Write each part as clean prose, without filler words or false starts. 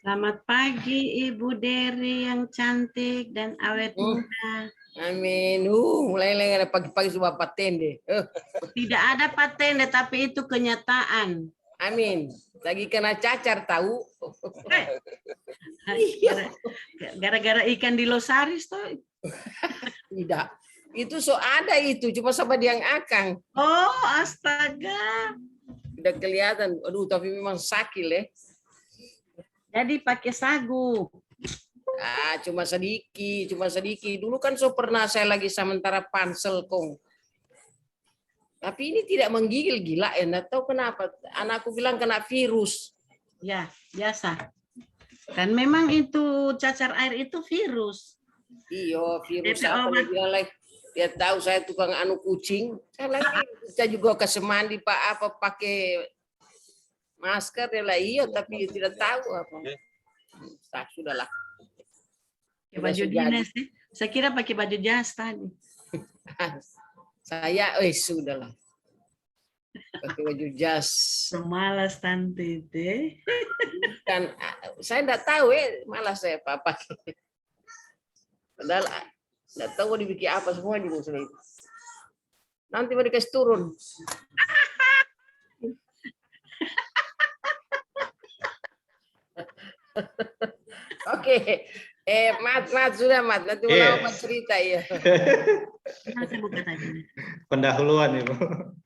Selamat pagi Ibu Dery yang cantik dan awet muda. Amin. Mulai ada pagi-pagi sudah paten deh. Tidak ada paten, tapi itu kenyataan. Amin. Lagi kena cacar tahu. Gara-gara ikan di Losaris toh. Tidak. Itu ada itu, cuma sama yang akang. Oh, astaga. Udah kelihatan. Aduh, tapi memang sakit ya. Jadi pakai sagu. Cuma sedikit. Dulu kan pernah saya lagi sementara pansel kong. Tapi ini tidak menggigil, gila ya. Nggak tahu kenapa. Anakku bilang kena virus. Ya, biasa. Dan memang itu cacar air itu virus. Iya, virus apa dia bilang lagi. Dia tahu saya tukang anu kucing. Saya juga ke semandi Pak apa pakai masker dia lah iya tapi tidak tahu apa. Sudahlah. Pakai baju dinas sih. Saya kira pakai baju jas tadi. Saya sudahlah. Pakai baju jas. Malas tante deh. Kan saya enggak tahu malas saya pakai. Padahal enggak tahu mau dibikin apa semua di musuh itu. Nanti mau dikasih turun. Oke. Mat sudah Mat. Nanti mau cerita ya. Pendahuluan Ibu.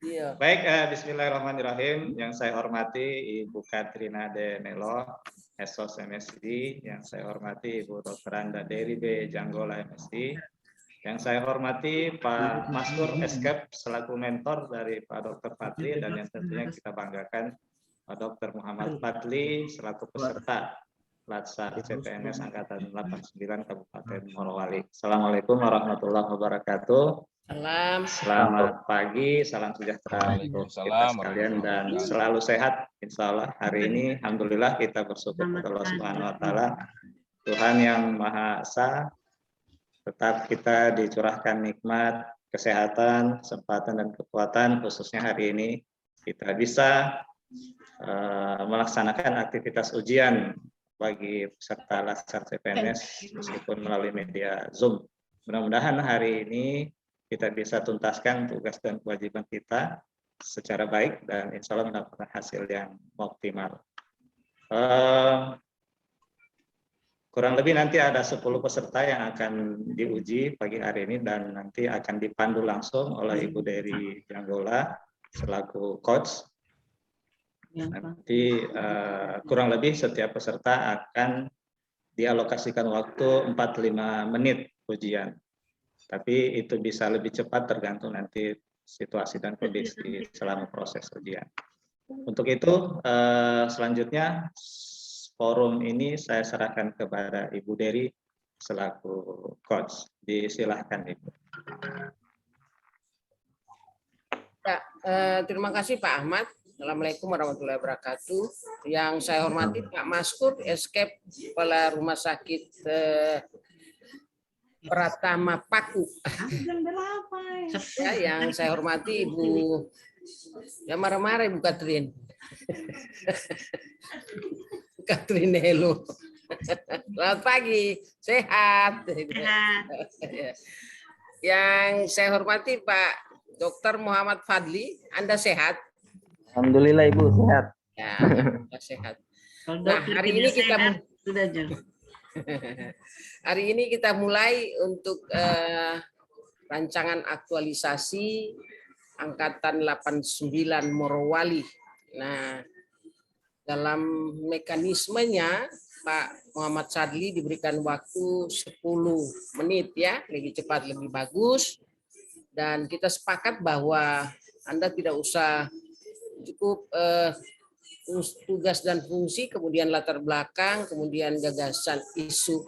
Iya. Baik, bismillahirrahmanirrahim. Yang saya hormati Ibu Katrina de Melo, SOS MSD. Yang saya hormati Ibu Dr. Anda Dery B. Janggola MSD. Yang saya hormati Pak Maskur Eskep selaku mentor dari Pak Dr. Fadli dan yang tentunya kita banggakan Pak Dr. Muhammad Fadli selaku peserta Latsar CPNS Angkatan 89 Kabupaten Morowali. Assalamualaikum warahmatullahi wabarakatuh. Selamat pagi, salam sejahtera untuk kita sekalian dan selalu sehat insya Allah. Hari ini alhamdulillah kita bersyukur kepada Allah Subhanahu wa taala, Tuhan yang Maha Esa, tetap kita dicurahkan nikmat, kesehatan, kesempatan dan kekuatan khususnya hari ini kita bisa melaksanakan aktivitas ujian bagi peserta Latsar CPNS meskipun melalui media Zoom. Mudah-mudahan hari ini kita bisa tuntaskan tugas dan kewajiban kita secara baik dan insya Allah mendapatkan hasil yang optimal. Kurang lebih nanti ada 10 peserta yang akan diuji pagi hari ini dan nanti akan dipandu langsung oleh Ibu Dery Janggola selaku coach. Nanti kurang lebih setiap peserta akan dialokasikan waktu 45 menit ujian. Tapi itu bisa lebih cepat tergantung nanti situasi dan kondisi selama proses ujian. Untuk itu selanjutnya forum ini saya serahkan kepada Ibu Dery selaku coach. Disilahkan Ibu. Ya, terima kasih Pak Ahmad. Assalamualaikum warahmatullahi wabarakatuh. Yang saya hormati Pak Maskur Eskep, Kepala Rumah Sakit Pratama Paku. Ya, yang saya hormati Ibu, ya marah-marah Ibu Katrin. Katrin Helo. Selamat pagi, sehat. Yang saya hormati Pak Dr. Muhammad Fadli, Anda sehat? Alhamdulillah Ibu sehat. Ya, sehat. Nah, hari ini kita hari ini kita mulai untuk rancangan aktualisasi Angkatan 89 Morowali. Nah, dalam mekanismenya Pak Muhammad Fadli diberikan waktu 10 menit ya, lebih cepat lebih bagus. Dan kita sepakat bahwa Anda tidak usah cukup tugas dan fungsi, kemudian latar belakang, kemudian gagasan isu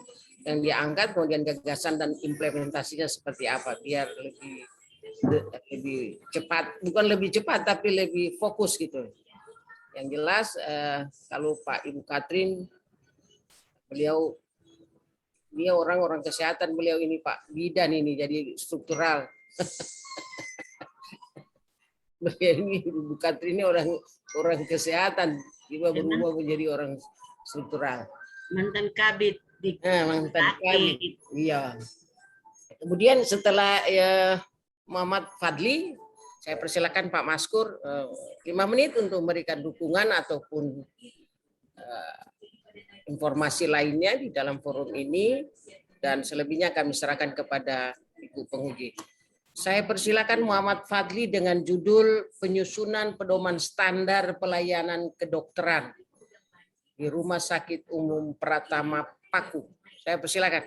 yang diangkat, kemudian gagasan dan implementasinya seperti apa, biar lebih cepat, bukan lebih cepat tapi lebih fokus gitu. Yang jelas kalau Pak Ibu Katrin, beliau dia orang kesehatan, beliau ini Pak bidan ini jadi struktural. Beliau ini Ibu Katrin ini orang kesehatan, juga berubah menjadi orang struktural. Mantan kabit di Mantan kabit. sakit. Iya. Kemudian setelah Muhammad Fadli, saya persilakan Pak Maskur 5 menit untuk memberikan dukungan ataupun informasi lainnya di dalam forum ini, dan selebihnya kami serahkan kepada Ibu penguji. Saya persilakan Muhammad Fadli dengan judul penyusunan pedoman standar pelayanan kedokteran di Rumah Sakit Umum Pratama Paku. Saya persilakan.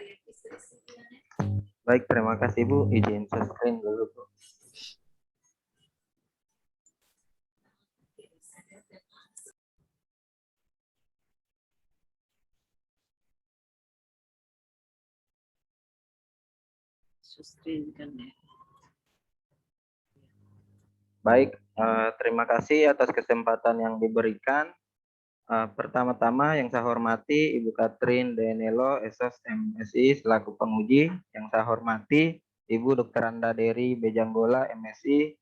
Baik, terima kasih Bu. Izin screen dulu Bu. Baik, terima kasih atas kesempatan yang diberikan. Pertama-tama yang saya hormati Ibu Katrin Denelo, SOS MSI selaku penguji. Yang saya hormati Ibu Dr. Anda Deri Bejanggola, MSI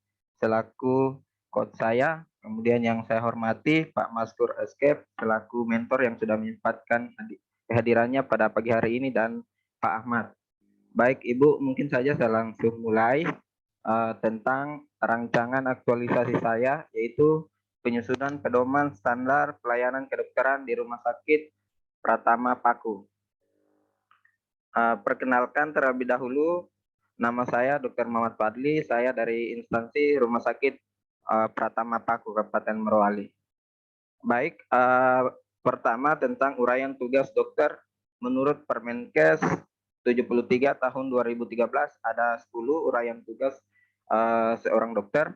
selaku coach saya. Kemudian yang saya hormati Pak Maskur Escape selaku mentor yang sudah menyempatkan kehadirannya pada pagi hari ini, dan Pak Ahmad. Baik Ibu, mungkin saja saya langsung mulai tentang rancangan aktualisasi saya, yaitu penyusunan pedoman standar pelayanan kedokteran di Rumah Sakit Pratama Paku. Perkenalkan terlebih dahulu, nama saya Dr. Muhammad Fadli, saya dari instansi Rumah Sakit Pratama Paku, Kabupaten Merauke. Baik, pertama tentang uraian tugas dokter. Menurut Permenkes 73 tahun 2013 ada 10 uraian tugas seorang dokter.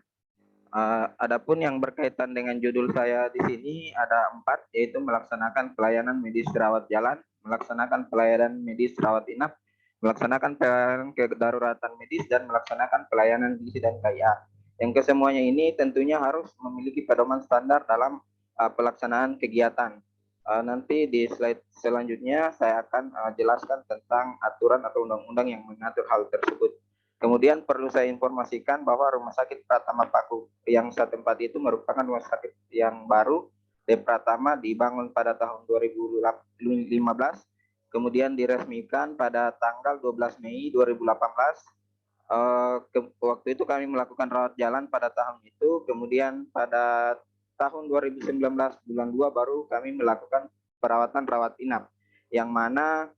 Adapun yang berkaitan dengan judul saya di sini ada 4, yaitu melaksanakan pelayanan medis rawat jalan, melaksanakan pelayanan medis rawat inap, melaksanakan pelayanan kedaruratan medis, dan melaksanakan pelayanan gizi dan KIA. Yang kesemuanya ini tentunya harus memiliki pedoman standar dalam pelaksanaan kegiatan. Nanti di slide selanjutnya saya akan jelaskan tentang aturan atau undang-undang yang mengatur hal tersebut. Kemudian perlu saya informasikan bahwa Rumah Sakit Pratama Paku yang saya tempati itu merupakan rumah sakit yang baru. D Pratama dibangun pada tahun 2015, kemudian diresmikan pada tanggal 12 Mei 2018. Waktu itu kami melakukan rawat jalan pada tahun itu, kemudian pada tahun 2019 bulan 2 baru kami melakukan perawatan rawat inap, yang mana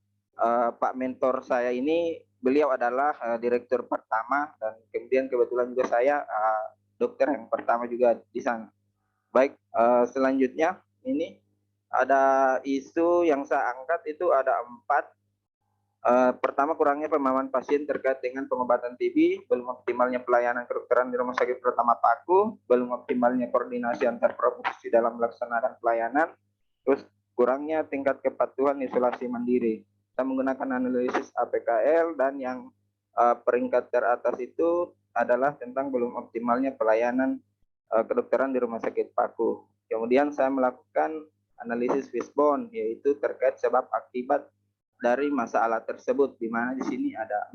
Pak mentor saya ini beliau adalah direktur pertama, dan kemudian kebetulan juga saya dokter yang pertama juga di sana. Baik, selanjutnya ini ada isu yang saya angkat itu ada 4. Pertama, kurangnya pemahaman pasien terkait dengan pengobatan TB, belum optimalnya pelayanan kedokteran di Rumah Sakit Pratama Paku, belum optimalnya koordinasi antar provinsi dalam melaksanakan pelayanan, terus kurangnya tingkat kepatuhan isolasi mandiri. Kita menggunakan analisis APKL, dan yang peringkat teratas itu adalah tentang belum optimalnya pelayanan kedokteran di Rumah Sakit Paku. Kemudian saya melakukan analisis fishbone, yaitu terkait sebab akibat dari masalah tersebut, di mana di sini ada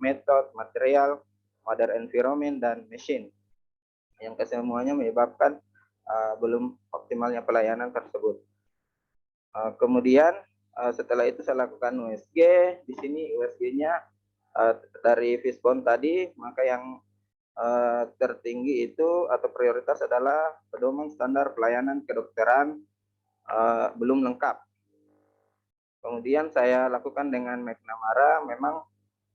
method, material, other environment, dan machine, yang kesemuanya menyebabkan belum optimalnya pelayanan tersebut. Kemudian setelah itu saya lakukan USG. Di sini USG-nya dari fishbone tadi, maka yang tertinggi itu atau prioritas adalah pedoman standar pelayanan kedokteran belum lengkap. Kemudian saya lakukan dengan McNamara, memang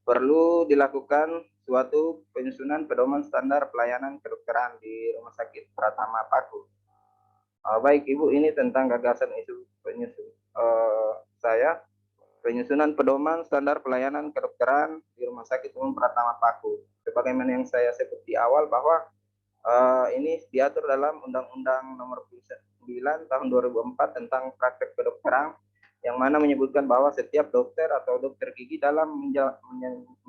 perlu dilakukan suatu penyusunan pedoman standar pelayanan kedokteran di Rumah Sakit Pratama Paku. Baik Ibu, ini tentang gagasan isu saya, penyusunan pedoman standar pelayanan kedokteran di Rumah Sakit Umum Pratama Paku. Sebagaimana yang saya sebut di awal bahwa ini diatur dalam Undang-Undang Nomor 9 Tahun 2004 tentang praktek kedokteran, yang mana menyebutkan bahwa setiap dokter atau dokter gigi dalam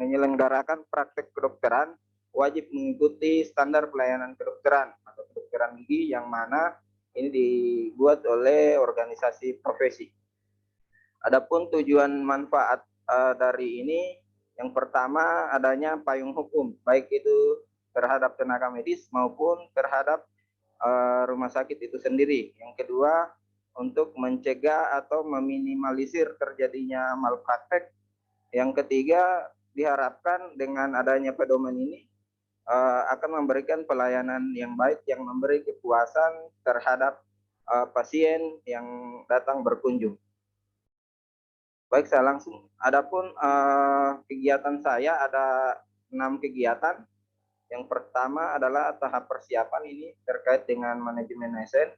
menyelenggarakan praktek kedokteran wajib mengikuti standar pelayanan kedokteran atau kedokteran gigi, yang mana ini dibuat oleh organisasi profesi. Adapun tujuan manfaat dari ini, yang pertama adanya payung hukum, baik itu terhadap tenaga medis maupun terhadap rumah sakit itu sendiri. Yang kedua, untuk mencegah atau meminimalisir terjadinya malpraktek. Yang ketiga, diharapkan dengan adanya pedoman ini akan memberikan pelayanan yang baik, yang memberi kepuasan terhadap pasien yang datang berkunjung. Baik, saya langsung. Adapun kegiatan saya ada 6 kegiatan. Yang pertama adalah tahap persiapan, ini terkait dengan manajemen ASN.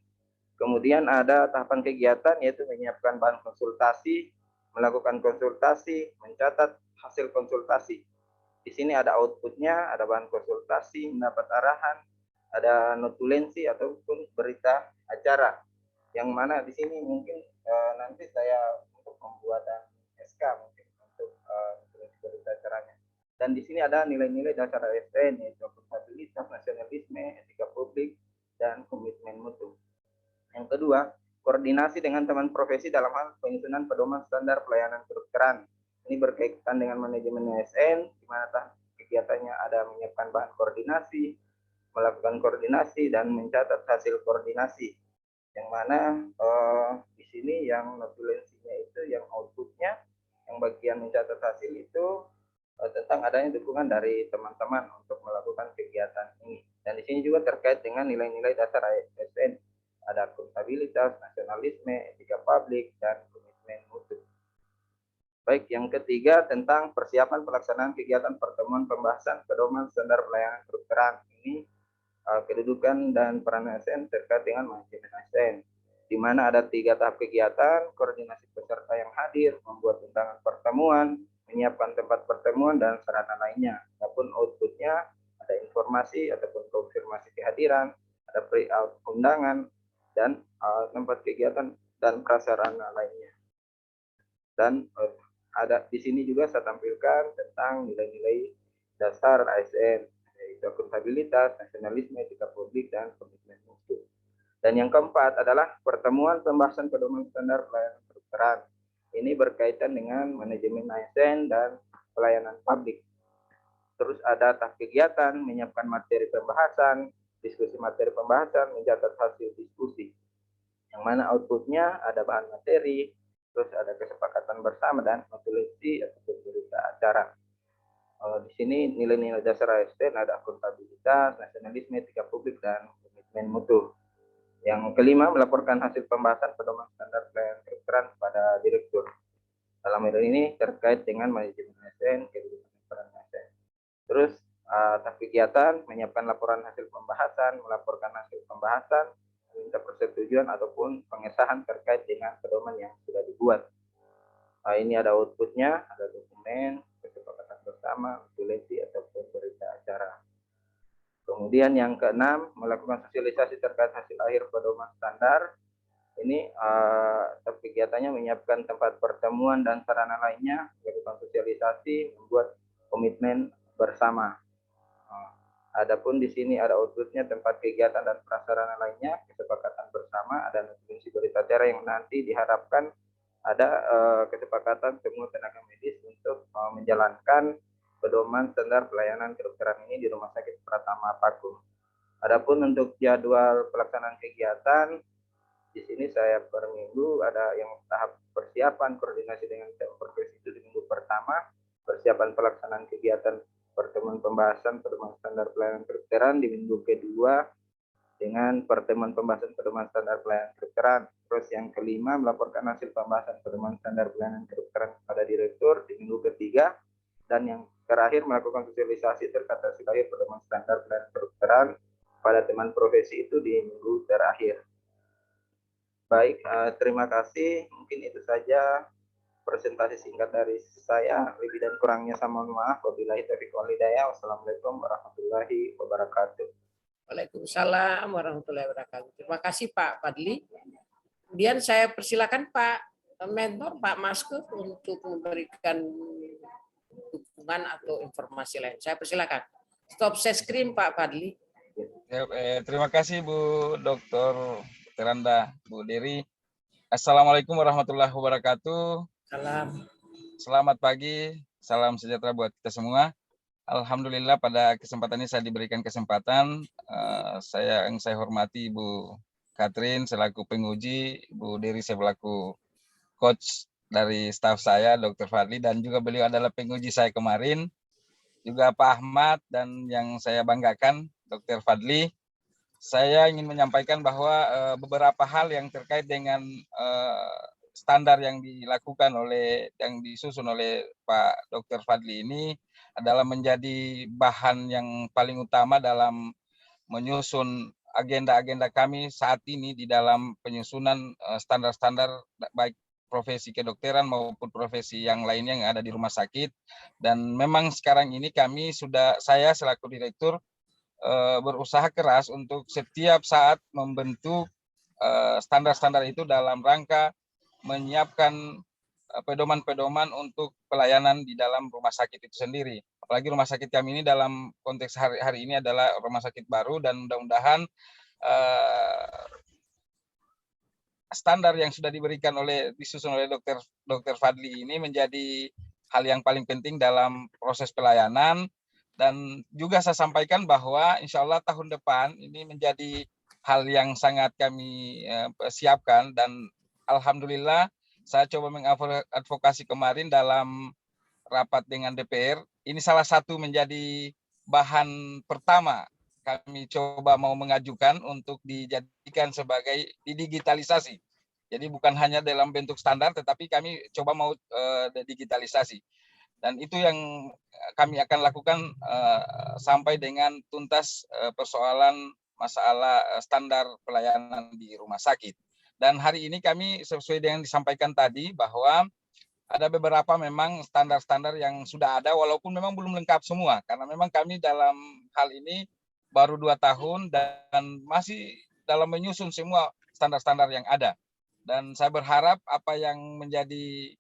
Kemudian ada tahapan kegiatan, yaitu menyiapkan bahan konsultasi, melakukan konsultasi, mencatat hasil konsultasi. Di sini ada outputnya, ada bahan konsultasi, mendapat arahan, ada notulensi ataupun berita acara. Yang mana di sini mungkin nanti saya untuk pembuatan SK mungkin untuk berita acaranya. Dan di sini ada nilai-nilai dasar ASN, yaitu akuntabilitas, nasionalisme, etika publik, dan komitmen mutu. Yang kedua, koordinasi dengan teman profesi dalam hal penyusunan pedoman standar pelayanan kedokteran. Ini berkaitan dengan manajemen ASN, di mana kegiatannya ada menyiapkan bahan koordinasi, melakukan koordinasi, dan mencatat hasil koordinasi. Yang mana di sini yang notulensinya itu, yang outputnya, yang bagian mencatat hasil itu tentang adanya dukungan dari teman-teman untuk melakukan kegiatan ini. Dan di sini juga terkait dengan nilai-nilai dasar ASN. Ada akuntabilitas, nasionalisme, etika publik, dan komitmen mutu. Baik, yang ketiga tentang persiapan pelaksanaan kegiatan pertemuan pembahasan pedoman standar pelayanan kedokteran. Ini kedudukan dan peran ASN terkait dengan manajemen ASN, di mana ada 3 tahap kegiatan: koordinasi peserta yang hadir, membuat undangan pertemuan, menyiapkan tempat pertemuan, dan sarana lainnya. Adapun outputnya ada informasi ataupun konfirmasi kehadiran, ada pre-out undangan, dan tempat kegiatan dan prasarana lainnya. Dan ada di sini juga saya tampilkan tentang nilai-nilai dasar ASN, yaitu akuntabilitas, nasionalisme, etika publik, dan komitmen mutu. Dan yang keempat adalah pertemuan pembahasan pedoman standar pelayanan kedokteran. Ini berkaitan dengan manajemen ASN dan pelayanan publik. Terus ada tahap kegiatan, menyiapkan materi pembahasan, diskusi materi pembahasan, mencatat hasil diskusi. Yang mana outputnya ada bahan materi, terus ada kesepakatan bersama, dan notulensi ataupun berita acara. Di sini nilai-nilai dasar ASN ada akuntabilitas, nasionalisme, etika publik, dan komitmen mutu. Yang kelima, melaporkan hasil pembahasan pedoman standar pelayanan kedokteran kepada direktur. Dalam hal ini terkait dengan manajemen ASN, kedudukan peran ASN. Terus tahap kegiatan, menyiapkan laporan hasil pembahasan, melaporkan hasil pembahasan, meminta persetujuan ataupun pengesahan terkait dengan pedoman yang sudah dibuat. Ini ada outputnya, ada dokumen, kesepakatan bersama, notulensi ataupun berita acara. Kemudian yang keenam, melakukan sosialisasi terkait hasil akhir pedoman standar. Ini kegiatannya menyiapkan tempat pertemuan dan sarana lainnya, melakukan sosialisasi, membuat komitmen bersama. Adapun di sini ada outputnya, tempat kegiatan dan prasarana lainnya, kesepakatan bersama, ada notulensi berita acara yang nanti diharapkan ada kesepakatan semua tenaga medis untuk menjalankan pedoman standar pelayanan kedokteran ini di Rumah Sakit Pratama Paku. Adapun untuk jadwal pelaksanaan kegiatan, di sini saya per minggu ada yang tahap persiapan koordinasi dengan tim profesi itu di minggu pertama, persiapan pelaksanaan kegiatan pertemuan pembahasan pedoman standar pelayanan kedokteran di minggu kedua dengan pertemuan pembahasan pedoman standar pelayanan kedokteran. Terus yang kelima, melaporkan hasil pembahasan pedoman standar pelayanan kedokteran kepada direktur di minggu ketiga. Dan yang terakhir, melakukan sosialisasi terkait hasil akhir pedoman standar pelayanan kedokteran pada teman profesi itu di minggu terakhir. Baik, terima kasih. Mungkin itu saja presentasi singkat dari saya. Lebih dan kurangnya saya mohon maaf. Wabillahi taufiq wal hidayah. Wassalamualaikum warahmatullahi wabarakatuh. Waalaikumsalam warahmatullahi wabarakatuh. Terima kasih Pak Fadli. Kemudian saya persilakan Pak Mentor, Pak Maskur untuk memberikan dukungan atau informasi lain. Saya persilakan. Stop share screen Pak Fadli. Terima kasih Bu Dr. Teranda, Bu Dery. Assalamualaikum warahmatullahi wabarakatuh. Salam. Selamat pagi, salam sejahtera buat kita semua. Alhamdulillah pada kesempatan ini saya diberikan kesempatan. Yang saya hormati Ibu Catherine selaku penguji, Bu Dery selaku coach dari staf saya, Dr. Fadli, dan juga beliau adalah penguji saya kemarin. Juga Pak Ahmad dan yang saya banggakan, Dr. Fadli. Saya ingin menyampaikan bahwa beberapa hal yang terkait dengan standar yang dilakukan yang disusun oleh Pak Dr. Fadli ini adalah menjadi bahan yang paling utama dalam menyusun agenda-agenda kami saat ini di dalam penyusunan standar-standar baik profesi kedokteran maupun profesi yang lainnya yang ada di rumah sakit. Dan memang sekarang ini saya selaku direktur berusaha keras untuk setiap saat membentuk standar-standar itu dalam rangka menyiapkan pedoman-pedoman untuk pelayanan di dalam rumah sakit itu sendiri. Apalagi rumah sakit kami ini dalam konteks hari ini adalah rumah sakit baru, dan mudah-mudahan standar yang sudah disusun oleh Dr. Fadli ini menjadi hal yang paling penting dalam proses pelayanan. Dan juga saya sampaikan bahwa insya Allah tahun depan ini menjadi hal yang sangat kami siapkan, dan alhamdulillah saya coba mengadvokasi kemarin dalam rapat dengan DPR. Ini salah satu menjadi bahan pertama kami coba mau mengajukan untuk dijadikan sebagai digitalisasi. Jadi bukan hanya dalam bentuk standar, tetapi kami coba mau digitalisasi. Dan itu yang kami akan lakukan sampai dengan tuntas persoalan masalah standar pelayanan di rumah sakit. Dan hari ini kami sesuai dengan disampaikan tadi bahwa ada beberapa memang standar-standar yang sudah ada, walaupun memang belum lengkap semua, karena memang kami dalam hal ini baru 2 tahun dan masih dalam menyusun semua standar-standar yang ada. Dan saya berharap apa yang menjadi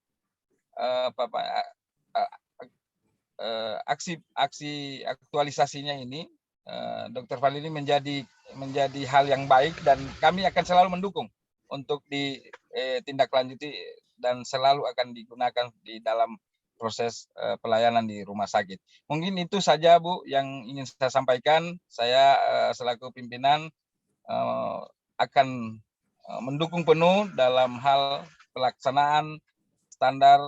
aksi aktualisasinya ini, Dr. Fadli ini menjadi hal yang baik, dan kami akan selalu mendukung untuk ditindaklanjuti dan selalu akan digunakan di dalam proses pelayanan di rumah sakit. Mungkin itu saja, Bu, yang ingin saya sampaikan. Saya selaku pimpinan akan mendukung penuh dalam hal pelaksanaan standar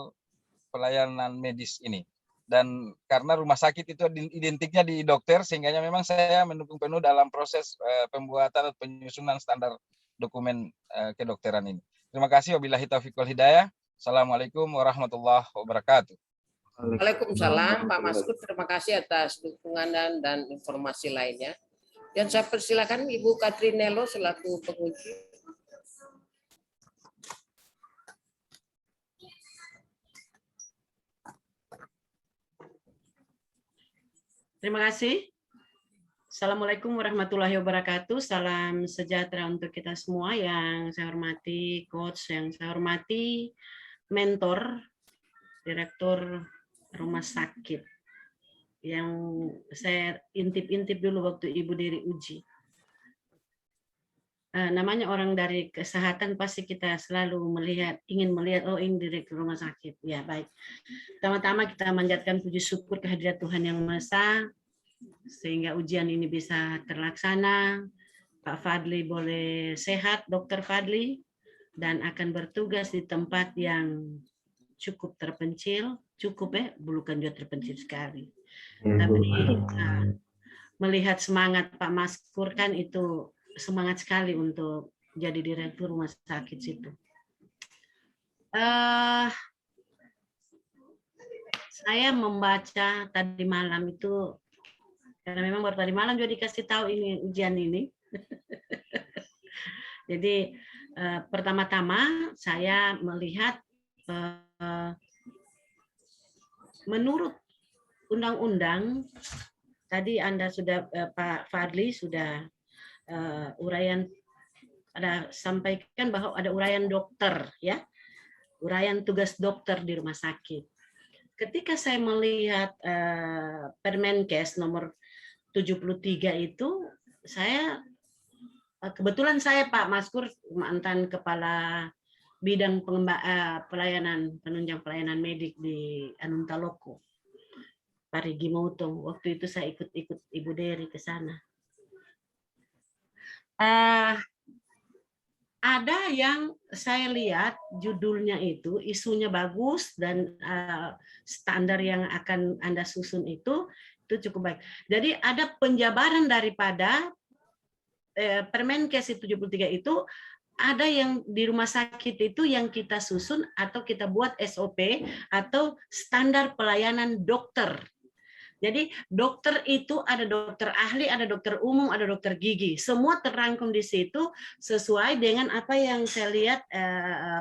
pelayanan medis ini. Dan karena rumah sakit itu identiknya di dokter, sehingga memang saya mendukung penuh dalam proses pembuatan atau penyusunan standar dokumen kedokteran ini. Terima kasih. Wabillahi taufiq wal hidayah. Assalamualaikum warahmatullahi wabarakatuh. Waalaikumsalam, Pak Maskur. Terima kasih atas dukungan dan informasi lainnya. Dan saya persilakan Ibu Catherine Nelo selaku penguji. Terima kasih. Assalamualaikum warahmatullahi wabarakatuh. Salam sejahtera untuk kita semua. Yang saya hormati coach, yang saya hormati mentor, direktur rumah sakit. Yang saya intip-intip dulu waktu Ibu Dery uji. Namanya orang dari kesehatan pasti kita selalu ingin melihat, oh ini direktur rumah sakit. Ya, baik. Pertama-tama kita manjatkan puji syukur kehadirat Tuhan Yang Maha Esa, sehingga ujian ini bisa terlaksana. Pak Fadli boleh sehat, Dr. Fadli, dan akan bertugas di tempat yang cukup terpencil, bukan juga terpencil sekali. Tapi melihat semangat Pak Maskur kan itu semangat sekali untuk jadi direktur rumah sakit situ. Saya membaca tadi malam itu, karena memang baru tadi malam juga dikasih tahu ini ujian ini. Jadi pertama-tama saya melihat menurut undang-undang, tadi Anda sudah Pak Fadli sudah uraian, ada sampaikan bahwa ada uraian dokter, ya, uraian tugas dokter di rumah sakit. Ketika saya melihat Permenkes nomor 73 itu, kebetulan saya Pak Maskur mantan kepala bidang penunjang pelayanan medik di Anuntaloco, Parigi Motong. Waktu itu saya ikut Ibu Dery ke sana. ada yang saya lihat judulnya itu isunya bagus dan standar yang akan Anda susun itu cukup baik. Jadi ada penjabaran daripada Permenkes 73 itu, ada yang di rumah sakit itu yang kita susun atau kita buat SOP atau standar pelayanan dokter. Jadi dokter itu ada dokter ahli, ada dokter umum, ada dokter gigi. Semua terangkum di situ sesuai dengan apa yang saya lihat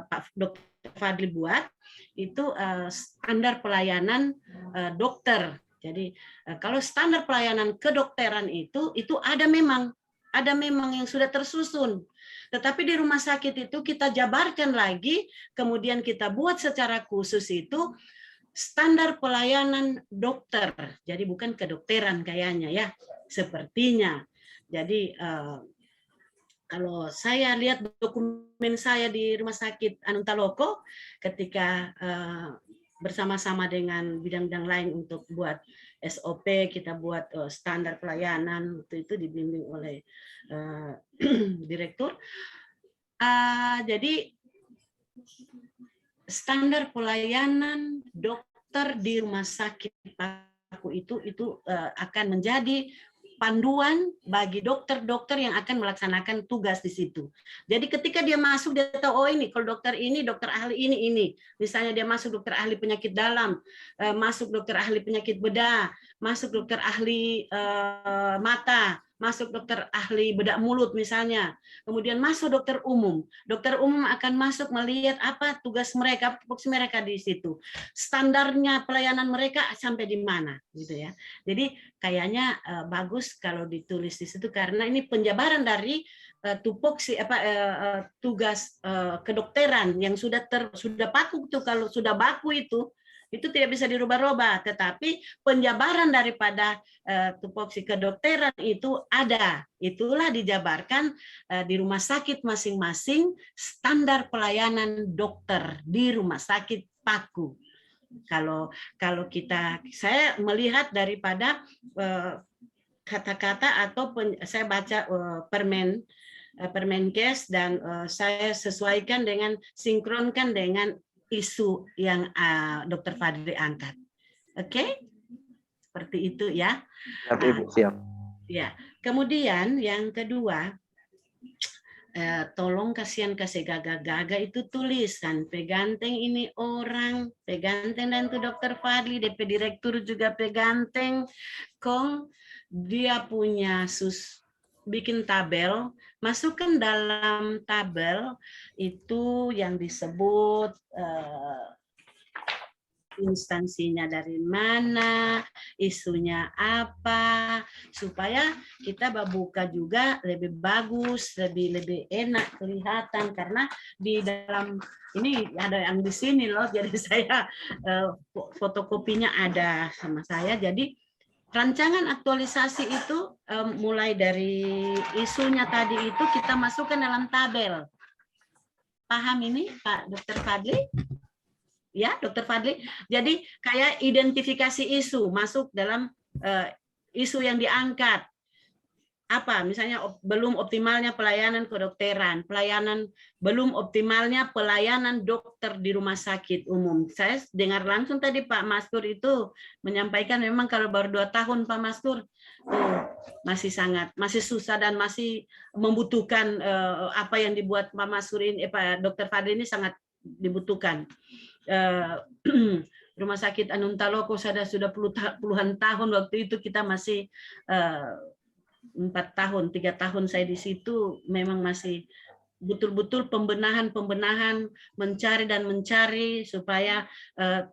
Pak Dr. Fadli buat, itu standar pelayanan dokter. Jadi kalau standar pelayanan kedokteran itu ada memang yang sudah tersusun. Tetapi di rumah sakit itu kita jabarkan lagi, kemudian kita buat secara khusus itu standar pelayanan dokter. Jadi bukan kedokteran kayaknya ya, sepertinya. Jadi kalau saya lihat dokumen saya di Rumah Sakit Anuntaloko ketika bersama-sama dengan bidang-bidang lain untuk buat SOP, kita buat standar pelayanan, itu dibimbing oleh direktur. Jadi standar pelayanan dokter di rumah sakit Paku itu akan menjadi panduan bagi dokter-dokter yang akan melaksanakan tugas di situ. Jadi ketika dia masuk, dia tahu, oh ini kalau dokter ini, dokter ahli ini. Misalnya dia masuk dokter ahli penyakit dalam, masuk dokter ahli penyakit bedah, masuk dokter ahli mata, masuk dokter ahli bedah mulut misalnya. Kemudian masuk dokter umum. Dokter umum akan masuk melihat apa tugas mereka, tupoksi mereka di situ. Standarnya pelayanan mereka sampai di mana gitu ya. Jadi kayaknya bagus kalau ditulis di situ karena ini penjabaran dari tupoksi tugas kedokteran yang sudah baku tuh. Kalau sudah baku itu tidak bisa dirubah-rubah, tetapi penjabaran daripada tupoksi kedokteran itu ada. Itulah dijabarkan di rumah sakit masing-masing standar pelayanan dokter di rumah sakit Paku. Kalau saya melihat daripada kata-kata atau saya baca Permenkes dan saya sesuaikan dengan sinkronkan dengan isu yang Dr. Fadli angkat. Oke? Seperti itu ya. Siap, Ibu, siap. Ya. Kemudian yang kedua, tolong kasihan kasih gaga-gaga itu tulisan peganteng ini orang peganteng dan itu Dr. Fadli DP direktur juga peganteng kong dia punya bikin tabel, masukkan dalam tabel itu yang disebut instansinya dari mana, isunya apa, supaya kita buka juga lebih bagus, lebih enak kelihatan karena di dalam ini ada yang di sini loh, jadi saya fotokopinya ada sama saya, jadi rancangan aktualisasi itu mulai dari isunya tadi itu kita masukkan dalam tabel. Paham ini Pak Dr. Fadli? Ya, Dr. Fadli. Jadi kayak identifikasi isu masuk dalam isu yang diangkat. Apa? Misalnya belum optimalnya pelayanan kedokteran, belum optimalnya pelayanan dokter di rumah sakit umum. Saya dengar langsung tadi Pak Maskur itu menyampaikan memang kalau baru 2 tahun Pak Maskur masih susah dan masih membutuhkan apa yang dibuat Pak Maskur ini, Pak Dr. Fadli ini sangat dibutuhkan. Rumah sakit Anuntaloko sudah puluhan tahun, waktu itu kita masih 4 tahun, 3 tahun saya di situ memang masih betul-betul pembenahan, mencari supaya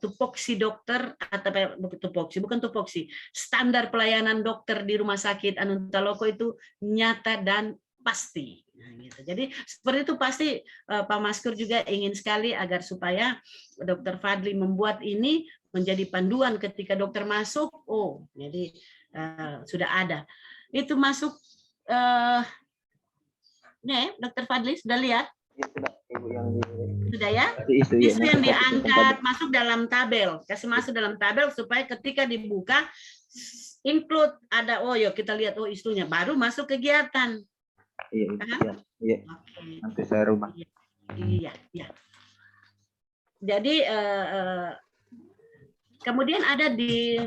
tupoksi dokter atau bukan tupoksi, standar pelayanan dokter di rumah sakit Anuntaloko itu nyata dan pasti. Nah, gitu. Jadi seperti itu pasti Pak Maskur juga ingin sekali agar supaya Dr. Fadli membuat ini menjadi panduan ketika dokter masuk. Oh, jadi sudah ada. Itu masuk Dr. Fadli sudah lihat? Sudah ya? Isu yang diangkat masuk dalam tabel, kasih masuk dalam tabel supaya ketika dibuka include ada yuk kita lihat isunya baru masuk kegiatan. Iya. Iya, Oke. nanti saya rubah. Iya, iya. Jadi kemudian ada di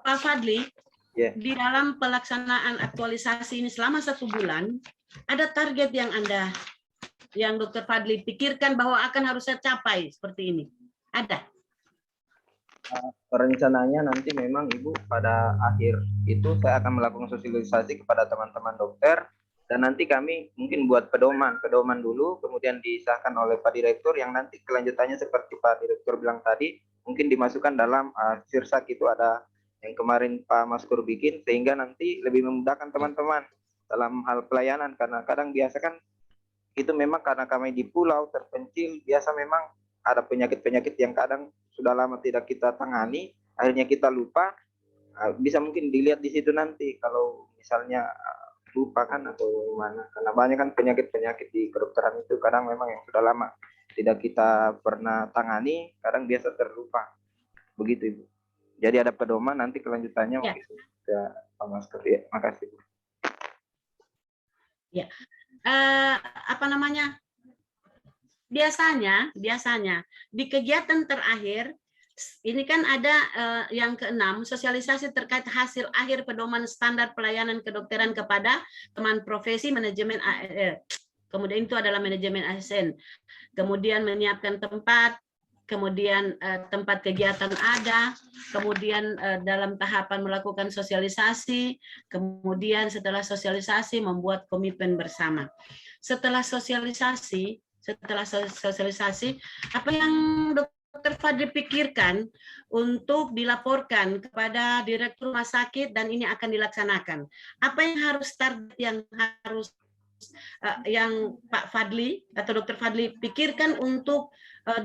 Pak Fadli, Ya. di dalam pelaksanaan aktualisasi ini selama 1 bulan, ada target yang Dr. Fadli pikirkan bahwa akan harus saya capai seperti ini? Ada? Rencananya nanti memang Ibu pada akhir itu saya akan melakukan sosialisasi kepada teman-teman dokter, dan nanti kami mungkin buat pedoman dulu, kemudian disahkan oleh Pak Direktur, yang nanti kelanjutannya seperti Pak Direktur bilang tadi, mungkin dimasukkan dalam sirsak itu ada yang kemarin Pak Maskur bikin, sehingga nanti lebih memudahkan teman-teman dalam hal pelayanan, karena kadang biasa kan itu memang karena kami di pulau terpencil, biasa memang ada penyakit-penyakit yang kadang sudah lama tidak kita tangani, akhirnya kita lupa. Bisa mungkin dilihat di situ nanti kalau misalnya lupa kan atau mana, karena banyak kan penyakit-penyakit di kedokteran itu kadang memang yang sudah lama tidak kita pernah tangani, kadang biasa terlupa begitu Ibu. Jadi ada pedoman, nanti kelanjutannya Ya. mungkin ke Pak Master. Ya, makasih. Ya. Apa namanya? Biasanya di kegiatan terakhir ini kan ada yang ke-6, sosialisasi terkait hasil akhir pedoman standar pelayanan kedokteran kepada teman profesi manajemen kemudian itu adalah manajemen ASN. Kemudian menyiapkan tempat, kemudian tempat kegiatan ada, kemudian dalam tahapan melakukan sosialisasi, kemudian setelah sosialisasi membuat komitmen bersama. Setelah sosialisasi, apa yang Dr. Fadli pikirkan untuk dilaporkan kepada Direktur Rumah Sakit dan ini akan dilaksanakan? Apa yang harus target yang Pak Fadli atau Dr. Fadli pikirkan untuk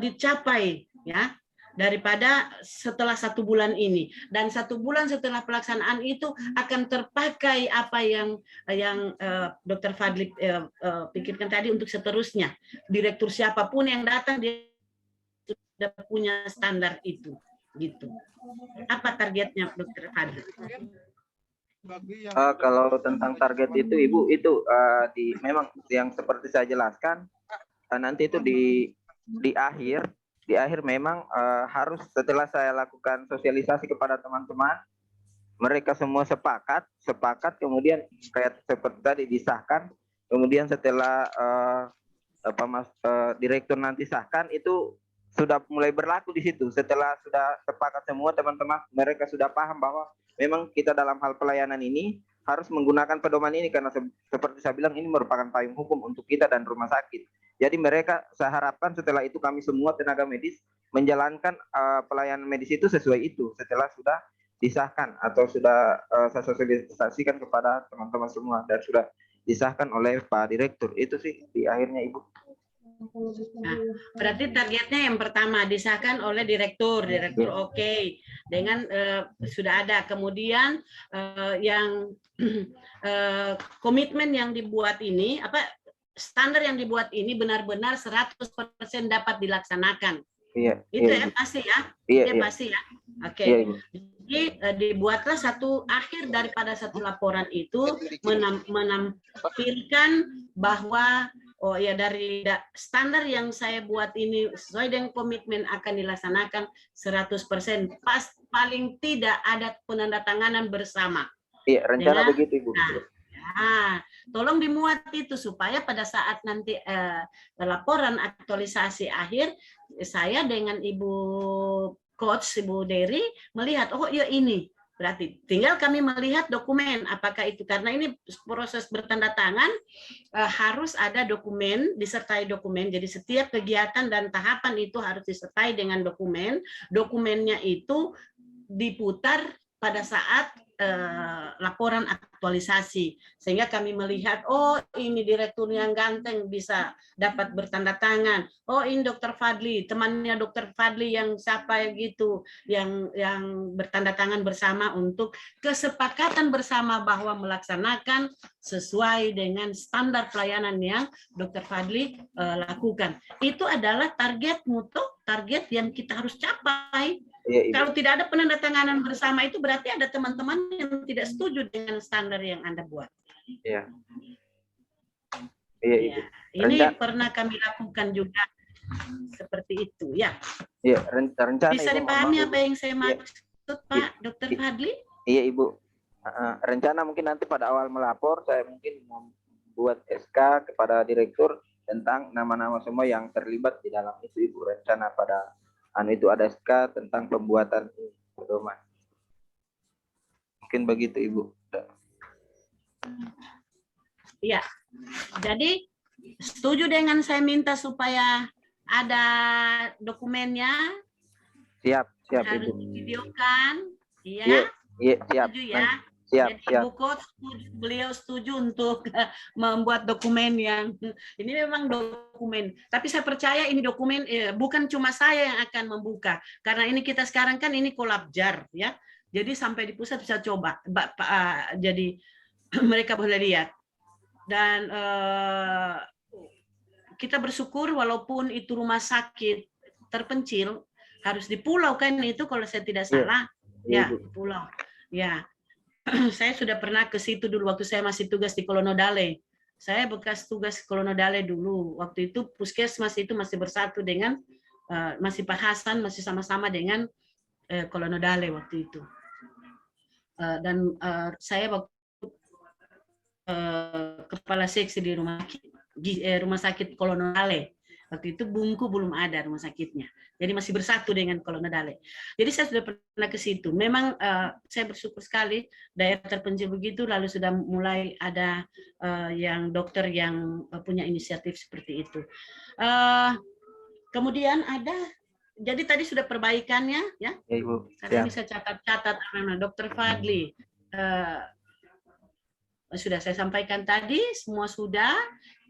dicapai ya daripada setelah 1 bulan ini, dan 1 bulan setelah pelaksanaan itu akan terpakai apa yang Dr. Fadli pikirkan tadi untuk seterusnya. Direktur siapapun yang datang dia sudah punya standar itu, gitu. Apa targetnya Dr. Fadli? Kalau tentang target itu Ibu, itu memang yang seperti saya jelaskan, nanti itu di akhir memang harus setelah saya lakukan sosialisasi kepada teman-teman, mereka semua sepakat, kemudian kayak seperti tadi disahkan, kemudian setelah Direktur nanti sahkan, itu sudah mulai berlaku di situ. Setelah sudah sepakat semua teman-teman, mereka sudah paham bahwa memang kita dalam hal pelayanan ini harus menggunakan pedoman ini, karena seperti saya bilang ini merupakan payung hukum untuk kita dan rumah sakit. Jadi mereka, saya harapkan setelah itu kami semua tenaga medis menjalankan pelayanan medis itu sesuai itu setelah sudah disahkan atau sudah saya sosialisasikan kepada teman-teman semua dan sudah disahkan oleh Pak Direktur. Itu sih di akhirnya Ibu. Nah, berarti targetnya yang pertama disahkan oleh direktur oke. Dengan sudah ada, kemudian yang komitmen yang dibuat ini, standar yang dibuat ini benar-benar 100% dapat dilaksanakan. Iya. Itu ya pasti ya. Iya. Pasti ya. Oke. Iya. Jadi dibuatlah akhir daripada satu laporan itu menampilkan bahwa dari standar yang saya buat ini sesuai dengan komitmen akan dilaksanakan 100%. Paling tidak ada penandatanganan bersama. Iya, rencana begitu Ibu. Tolong dimuat itu supaya pada saat nanti laporan aktualisasi akhir, saya dengan Ibu Coach, Ibu Dery melihat, ya ini. Berarti tinggal kami melihat dokumen, apakah itu, karena ini proses bertanda tangan harus ada dokumen, disertai dokumen. Jadi setiap kegiatan dan tahapan itu harus disertai dengan dokumen. Dokumennya itu diputar pada saat laporan aktualisasi, sehingga kami melihat, ini direktur yang ganteng bisa dapat bertanda tangan, ini Dr. Fadli, temannya Dr. Fadli yang siapa gitu, yang bertanda tangan bersama untuk kesepakatan bersama bahwa melaksanakan sesuai dengan standar pelayanan yang Dr. Fadli lakukan. Itu adalah target mutu, target yang kita harus capai. Iya, Ibu. Kalau tidak ada penandatanganan bersama itu berarti ada teman-teman yang tidak setuju dengan standar yang Anda buat. Iya. Iya, Ibu. Ya, ini Renca- pernah kami lakukan juga seperti itu. Ya, Iya, rencana bisa Ibu, dipahami mohon maaf, apa Ibu. yang saya maksud, Pak Dr. Fadli? Iya, Ibu. Rencana mungkin nanti pada awal melapor saya mungkin membuat SK kepada direktur tentang nama-nama semua yang terlibat di dalam itu, Ibu. Rencana pada itu ada SK tentang pembuatan pedoman. Mungkin begitu, Ibu. Ya, jadi setuju dengan saya minta supaya ada dokumennya, Siap, harus Ibu. divideokan, Iya, ya, iya, siap. setuju ya. Siap, Jadi siap. Ibu Coach, beliau setuju untuk membuat dokumen yang ini memang dokumen. Tapi saya percaya ini dokumen bukan cuma saya yang akan membuka, karena ini kita sekarang kan ini kolabjar ya. Jadi sampai di pusat bisa coba, jadi mereka boleh lihat. Dan kita bersyukur walaupun itu rumah sakit terpencil, harus di pulau kan itu kalau saya tidak salah, ya di pulau. Ya, saya sudah pernah ke situ dulu waktu saya masih tugas di Kolonodale. Saya bekas tugas Kolonodale dulu. Waktu itu puskesmas itu masih bersatu dengan masih Pak Hasan, masih sama-sama dengan Kolonodale waktu itu. Dan saya waktu kepala seksi di rumah sakit Kolonodale. Waktu itu Bungku belum ada rumah sakitnya. Jadi masih bersatu dengan Kolonodale. Jadi saya sudah pernah ke situ. Memang saya bersyukur sekali daerah terpencil begitu, lalu sudah mulai ada yang dokter yang punya inisiatif seperti itu. Kemudian ada, jadi tadi sudah perbaikannya, ya. Ya, Ibu. Karena bisa catat-catat, Dokter Fadli. Sudah saya sampaikan tadi, semua sudah,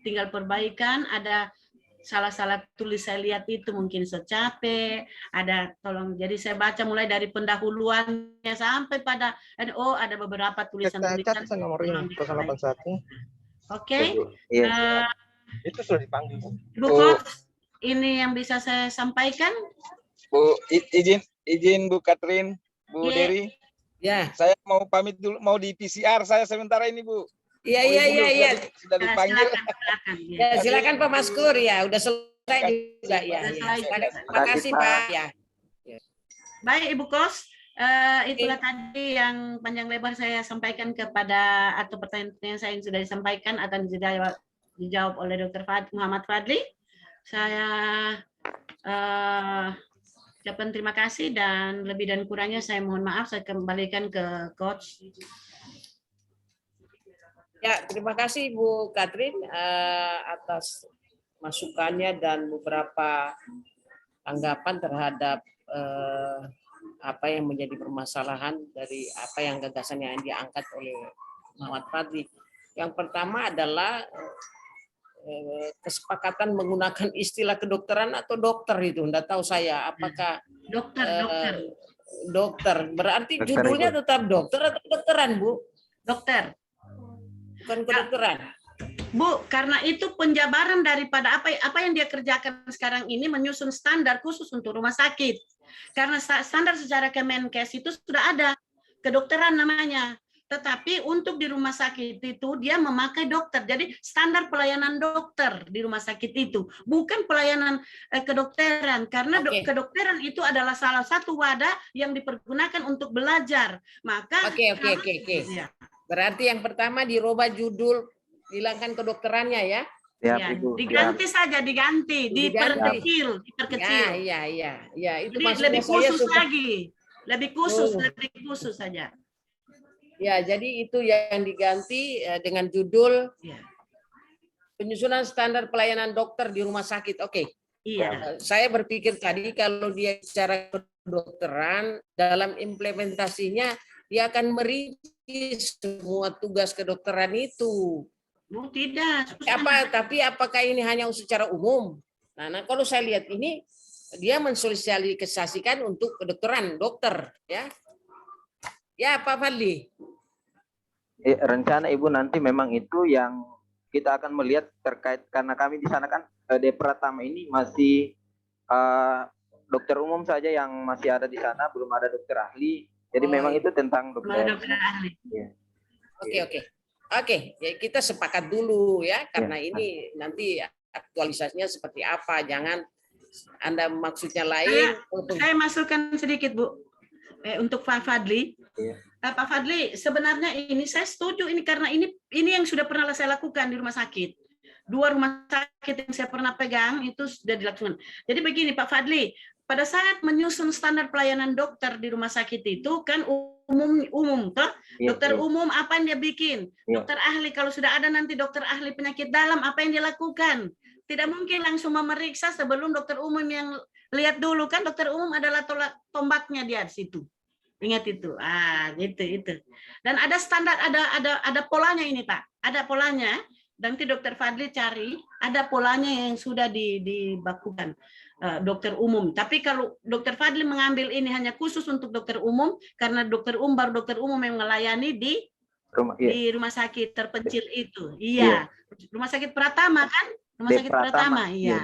tinggal perbaikan. Ada salah-salah tulis saya lihat itu mungkin secape, ada tolong, jadi saya baca mulai dari pendahuluannya sampai pada ada beberapa tulisan-tulisan nomornya 081. Oke. Iya. Itu sudah dipanggil. Ibu Coach, ini yang bisa saya sampaikan. Bu, izin Bu Katrin, Bu Dery. Ya. Saya mau pamit dulu, mau di PCR saya sementara ini, Bu. Iya. Sudah dipanggil. Silakan, Ya, silakan Pak Maskur ya, udah selesai juga ya. Terima kasih Pak ya. Baik Ibu Kos, itulah tadi yang panjang lebar saya sampaikan kepada atau pertanyaan saya yang sudah disampaikan akan dijawab oleh Dr. Muhammad Fadli. Saya ucapkan terima kasih dan lebih dan kurangnya saya mohon maaf, saya kembalikan ke Coach. Ya, terima kasih Bu Katrin atas masukannya dan beberapa tanggapan terhadap apa yang menjadi permasalahan dari apa yang gagasan yang diangkat oleh Muhammad Fadli. Yang pertama adalah kesepakatan menggunakan istilah kedokteran atau dokter itu. Enggak tahu saya apakah dokter. Berarti dokter judulnya itu tetap dokter atau kedokteran, Bu? Dokter. Bukan kedokteran. Bu, karena itu penjabaran daripada apa yang dia kerjakan sekarang ini menyusun standar khusus untuk rumah sakit. Karena standar secara Kemenkes itu sudah ada, kedokteran namanya. Tetapi untuk di rumah sakit itu dia memakai dokter. Jadi standar pelayanan dokter di rumah sakit itu. Bukan pelayanan kedokteran. Karena kedokteran itu adalah salah satu wadah yang dipergunakan untuk belajar. Maka Oke. Ya. Berarti yang pertama dirubah judul, hilangkan kedokterannya ya. Ya, diganti saja, diperkecil. Ya, itu lebih khusus lagi. Lebih khusus saja. Ya, jadi itu yang diganti dengan judul penyusunan standar pelayanan dokter di rumah sakit. Oke. Iya. Saya berpikir tadi kalau dia bicara kedokteran, dalam implementasinya dia akan merinci semua tugas kedokteran itu. Tidak. Tapi apakah ini hanya secara umum? Nah, kalau saya lihat ini dia mensosialisasikan untuk kedokteran, dokter, ya. Ya, Pak Fadli. Rencana Ibu nanti memang itu yang kita akan melihat terkait karena kami di sana kan Depratama ini masih dokter umum saja yang masih ada di sana, belum ada dokter ahli. Jadi Oh, memang iya. itu tentang Mana dokter. dokter ahli. Oke, ya kita sepakat dulu ya, karena Iya. ini nanti aktualisasinya seperti apa. Jangan Anda maksudnya lain. Saya masukkan sedikit, Bu. Untuk Pak Fadli. Iya. Pak Fadli, sebenarnya ini saya setuju ini karena ini yang sudah pernah saya lakukan di rumah sakit. 2 rumah sakit yang saya pernah pegang itu sudah dilakukan. Jadi begini Pak Fadli, pada saat menyusun standar pelayanan dokter di rumah sakit itu kan umum toh? Iya, Dokter iya. umum apa yang dia bikin? Iya. Dokter ahli, kalau sudah ada nanti dokter ahli penyakit dalam, apa yang dia lakukan? Tidak mungkin langsung memeriksa sebelum dokter umum yang lihat dulu, kan dokter umum adalah tombaknya dia di situ. Ingat itu. Itu. Dan ada standar, ada polanya ini Pak. Ada polanya. Nanti dokter Fadli cari, ada polanya yang sudah dibakukan dokter umum. Tapi kalau dokter Fadli mengambil ini hanya khusus untuk dokter umum, karena dokter umum baru dokter umum yang melayani di rumah sakit terpencil itu. Iya. Rumah sakit Pratama kan? Rumah sakit Pratama, iya.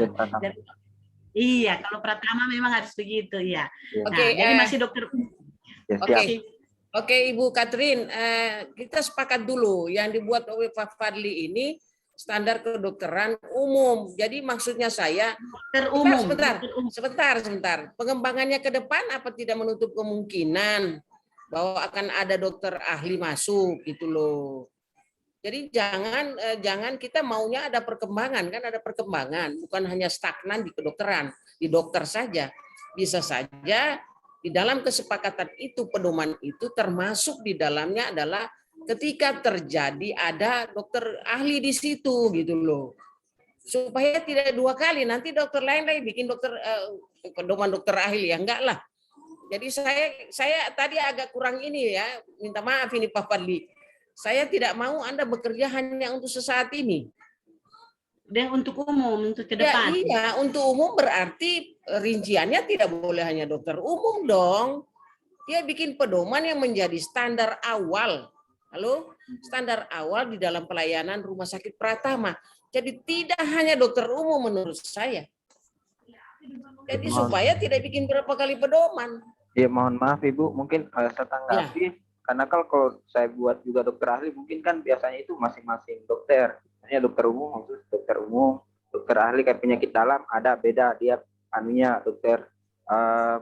Iya, kalau Pratama memang harus begitu, ya. Oke, jadi masih dokter umum. Oke, Ibu Katrin, kita sepakat dulu yang dibuat oleh Pak Fadli ini standar kedokteran umum. Jadi maksudnya saya, dokter umum. Sebentar. Pengembangannya ke depan apa tidak menutup kemungkinan bahwa akan ada dokter ahli masuk gitu loh. Jadi jangan kita maunya ada perkembangan, kan ada perkembangan, bukan hanya stagnan di kedokteran, di dokter saja. Bisa saja di dalam kesepakatan itu, pedoman itu termasuk di dalamnya adalah ketika terjadi ada dokter ahli di situ gitu loh. Supaya tidak 2 kali, nanti dokter lain lagi bikin pedoman dokter ahli, ya enggak lah. Jadi saya tadi agak kurang ini ya, minta maaf ini Pak Fadli. Saya tidak mau Anda bekerja hanya untuk sesaat ini. Dan untuk umum, untuk ke depan. Iya, untuk umum berarti rinciannya tidak boleh hanya dokter umum dong. Dia bikin pedoman yang menjadi standar awal. Halo? Standar awal di dalam pelayanan rumah sakit Pratama. Jadi tidak hanya dokter umum menurut saya. Jadi supaya tidak bikin berapa kali pedoman. Ya mohon maaf Ibu, mungkin saya tanggapi. Karena kalau saya buat juga dokter ahli, mungkin kan biasanya itu masing-masing dokter. Misalnya dokter umum khusus dokter umum, dokter ahli kayak penyakit dalam ada beda dia anunya, dokter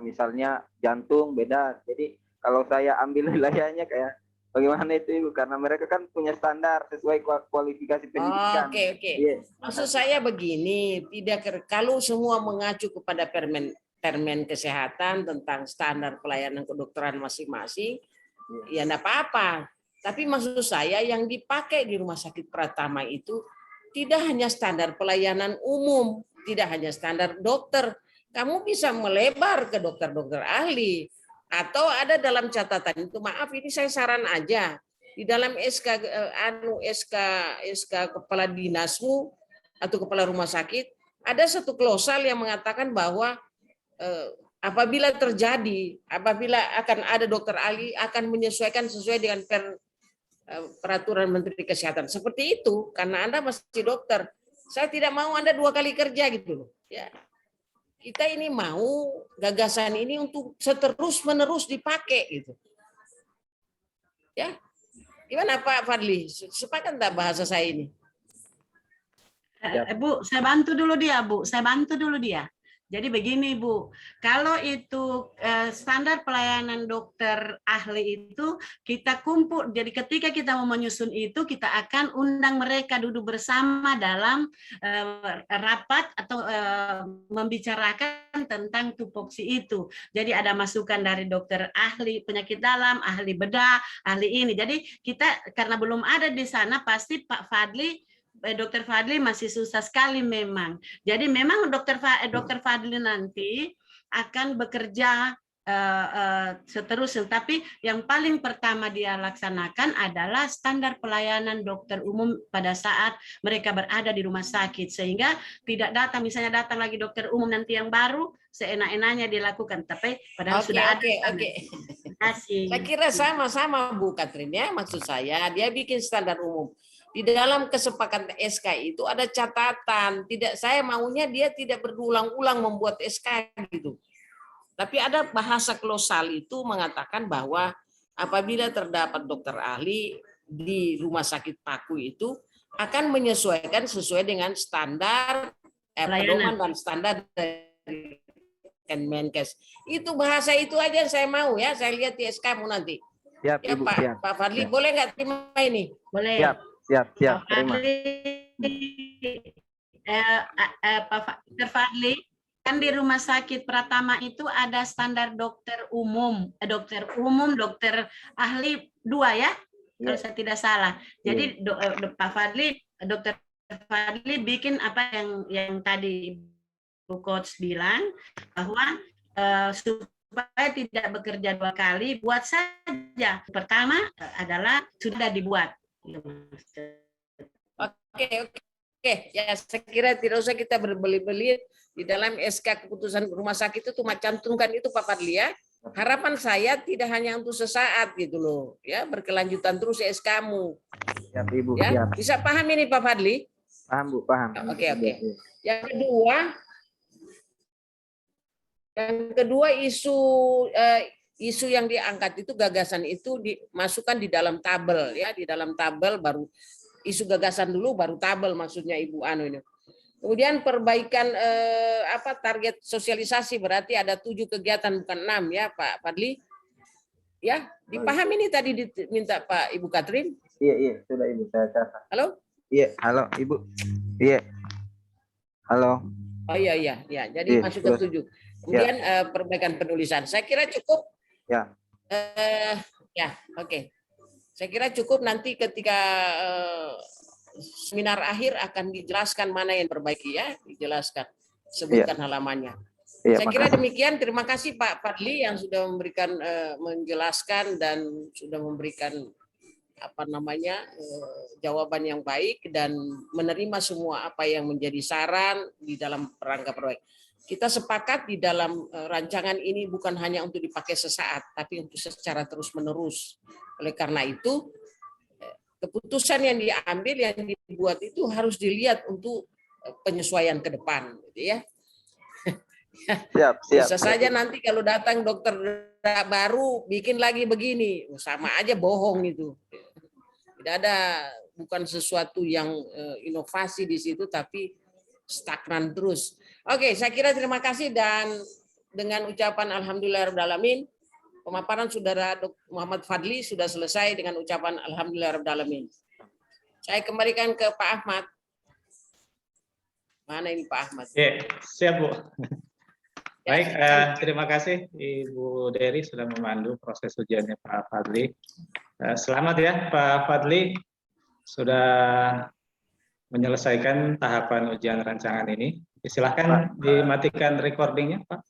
misalnya jantung beda. Jadi kalau saya ambil wilayahnya kayak bagaimana itu Ibu, karena mereka kan punya standar sesuai kualifikasi pendidikan. Oke. Yeah. Maksud saya begini, tidak kalau semua mengacu kepada permen kesehatan tentang standar pelayanan kedokteran masing-masing, ya enggak apa-apa. Tapi maksud saya yang dipakai di Rumah Sakit Pratama itu tidak hanya standar pelayanan umum, tidak hanya standar dokter. Kamu bisa melebar ke dokter-dokter ahli. Atau ada dalam catatan itu, maaf ini saya saran aja. Di dalam SK kepala dinasmu atau kepala rumah sakit, ada satu klausal yang mengatakan bahwa apabila akan ada dokter ahli akan menyesuaikan sesuai dengan peraturan Menteri Kesehatan. Seperti itu, karena Anda masih dokter. Saya tidak mau Anda 2 kali kerja gitu loh. Ya. Kita ini mau gagasan ini untuk terus-menerus dipakai gitu. Ya. Gimana Pak Fadli? Sepakat enggak bahasa saya ini? Bu, saya bantu dulu dia. Jadi begini Bu, kalau itu standar pelayanan dokter ahli itu kita kumpul, jadi ketika kita mau menyusun itu kita akan undang mereka duduk bersama dalam rapat atau membicarakan tentang tupoksi itu. Jadi ada masukan dari dokter ahli penyakit dalam, ahli bedah, ahli ini. Jadi kita karena belum ada di sana pasti Pak Fadli, Dokter Fadli masih susah sekali memang. Jadi memang Dokter Fadli nanti akan bekerja seterusnya. Tapi yang paling pertama dia laksanakan adalah standar pelayanan dokter umum pada saat mereka berada di rumah sakit. Sehingga tidak datang, misalnya datang lagi dokter umum nanti yang baru, seenak-enaknya dilakukan. Tapi padahal sudah ada. Oke. Saya kira sama-sama Bu Katrin ya. Maksud saya dia bikin standar umum. Di dalam kesepakatan SK itu ada catatan. Saya maunya dia tidak berulang-ulang membuat SK gitu. Tapi ada bahasa klosal itu mengatakan bahwa apabila terdapat dokter ahli di rumah sakit Paku itu akan menyesuaikan sesuai dengan standar pedoman dan standar dari Kemenkes. Itu bahasa itu aja saya mau ya, saya lihat di SK-mu nanti. Siap, Ya Ibu, Pak, siap. Pak Fadli, Siap. boleh nggak terima ini? Boleh. Siap, Pak terima. Fadli, Dr. Fadli, kan di rumah sakit Pratama itu ada standar dokter umum, dokter ahli 2 ya, kalau saya tidak salah. Jadi Pak Fadli, Dokter Fadli bikin apa yang tadi Bu Coach bilang, bahwa supaya tidak bekerja 2 kali, buat saja. Pertama adalah sudah dibuat. Oke, ya saya kira tidak usah kita berbelit-belit di dalam SK keputusan rumah sakit itu cuma cantumkan itu Pak Fadli ya. Harapan saya tidak hanya untuk sesaat gitu loh, ya berkelanjutan terus SK-mu. Siap, Ibu, Ya, siap. bisa paham ini Pak Fadli? Paham, Bu, paham. Oke. Yang kedua isu yang diangkat itu gagasan itu dimasukkan di dalam tabel ya, di dalam tabel baru isu gagasan dulu baru tabel maksudnya Ibu Anu ini. Kemudian perbaikan target sosialisasi berarti ada 7 kegiatan bukan 6 ya Pak Fadli. Ya, dipahami ini tadi diminta Pak Ibu Katrin. Iya, sudah Ibu, saya catat. Halo? Iya, halo Ibu. Iya. Halo. Oh iya. Jadi Iya, masuk ke 7. Kemudian perbaikan penulisan. Saya kira cukup. Ya. Oke. Saya kira cukup nanti ketika seminar akhir akan dijelaskan mana yang perbaiki ya, dijelaskan. Sebutkan halamannya. Iya, Saya kira makasih. demikian. Terima kasih Pak Fadli yang sudah memberikan menjelaskan dan sudah memberikan jawaban yang baik dan menerima semua apa yang menjadi saran di dalam rangka proyek. Kita sepakat di dalam rancangan ini bukan hanya untuk dipakai sesaat, tapi untuk secara terus-menerus. Oleh karena itu, keputusan yang diambil, yang dibuat itu harus dilihat untuk penyesuaian ke depan. Gitu ya. Siap. Bisa saja nanti kalau datang dokter baru bikin lagi begini, sama aja bohong itu. Tidak ada, bukan sesuatu yang inovasi di situ, tapi stagnan terus. Oke, saya kira terima kasih dan dengan ucapan Alhamdulillahirabbil alamin, pemaparan Saudara Dr. Muhammad Fadli sudah selesai dengan ucapan Alhamdulillahirabbil alamin. Saya kembalikan ke Pak Ahmad. Mana ini Pak Ahmad? Ya, siap Bu. Baik, terima kasih Ibu Dery sudah memandu proses ujiannya Pak Fadli. Selamat ya Pak Fadli, sudah menyelesaikan tahapan ujian rancangan ini. Silahkan dimatikan recordingnya Pak.